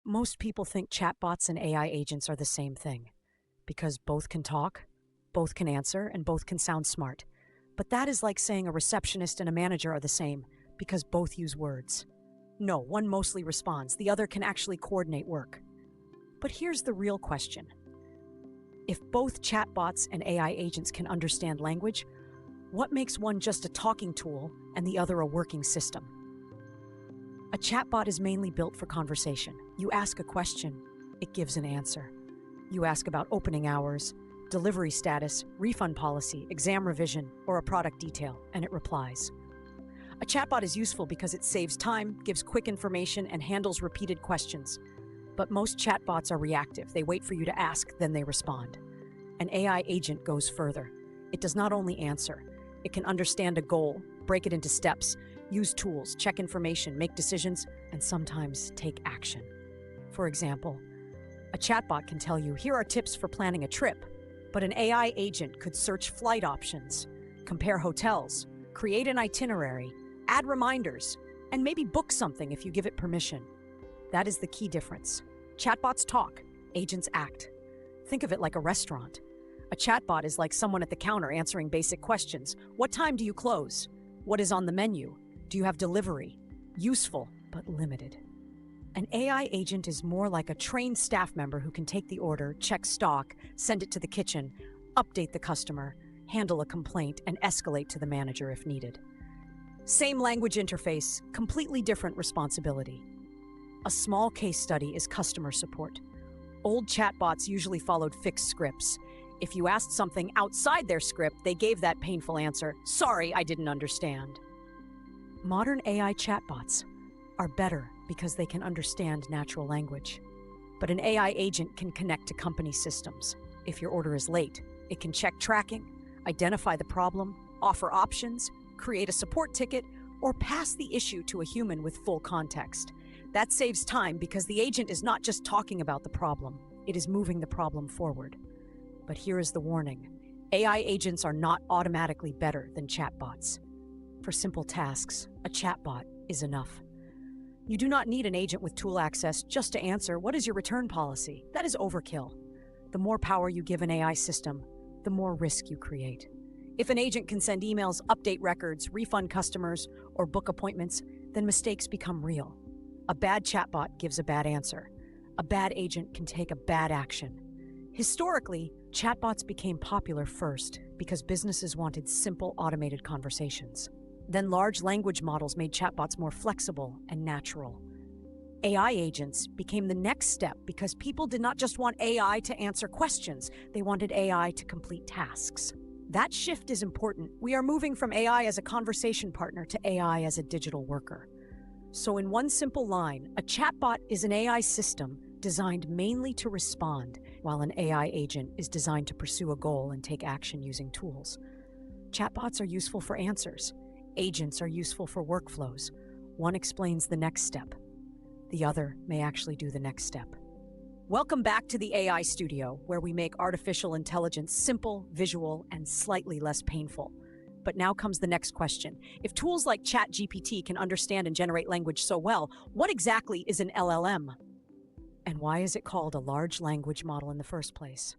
Most people think chatbots and AI agents are the same thing because both can talk, both can answer, and both can sound smart. But that is like saying a receptionist and a manager are the same because both use words. No, one mostly responds, the other can actually coordinate work. But here's the real question. If both chatbots and AI agents can understand language, what makes one just a talking tool and the other a working system? A chatbot is mainly built for conversation. You ask a question, it gives an answer. You ask about opening hours, delivery status, refund policy, exam revision, or a product detail, and it replies. A chatbot is useful because it saves time, gives quick information, and handles repeated questions. But most chatbots are reactive. They wait for you to ask, then they respond. An AI agent goes further. It does not only answer. It can understand a goal, break it into steps, use tools, check information, make decisions, and sometimes take action. For example, a chatbot can tell you, here are tips for planning a trip, but an AI agent could search flight options, compare hotels, create an itinerary, add reminders, and maybe book something if you give it permission. That is the key difference. Chatbots talk, agents act. Think of it like a restaurant. A chatbot is like someone at the counter answering basic questions. What time do you close? What is on the menu? Do you have delivery? Useful, but limited. An AI agent is more like a trained staff member who can take the order, check stock, send it to the kitchen, update the customer, handle a complaint, and escalate to the manager if needed. Same language interface, completely different responsibility. A small case study is customer support. Old chatbots usually followed fixed scripts. If you asked something outside their script, they gave that painful answer, "Sorry, I didn't understand." Modern AI chatbots are better because they can understand natural language. But an AI agent can connect to company systems. If your order is late, it can check tracking, identify the problem, offer options, create a support ticket, or pass the issue to a human with full context. That saves time because the agent is not just talking about the problem, it is moving the problem forward. But here is the warning. AI agents are not automatically better than chatbots. For simple tasks, a chatbot is enough. You do not need an agent with tool access just to answer, "What is your return policy?" That is overkill. The more power you give an AI system, the more risk you create. If an agent can send emails, update records, refund customers, or book appointments, then mistakes become real. A bad chatbot gives a bad answer. A bad agent can take a bad action. Historically, chatbots became popular first because businesses wanted simple, automated conversations. Then large language models made chatbots more flexible and natural. AI agents became the next step because people did not just want AI to answer questions, they wanted AI to complete tasks. That shift is important. We are moving from AI as a conversation partner to AI as a digital worker. So in one simple line, a chatbot is an AI system designed mainly to respond, while an AI agent is designed to pursue a goal and take action using tools. Chatbots are useful for answers. Agents are useful for workflows. One explains the next step. The other may actually do the next step. Welcome back to the AI Studio, where we make artificial intelligence simple, visual, and slightly less painful. But now comes the next question. If tools like ChatGPT can understand and generate language so well, what exactly is an LLM? And why is it called a large language model in the first place?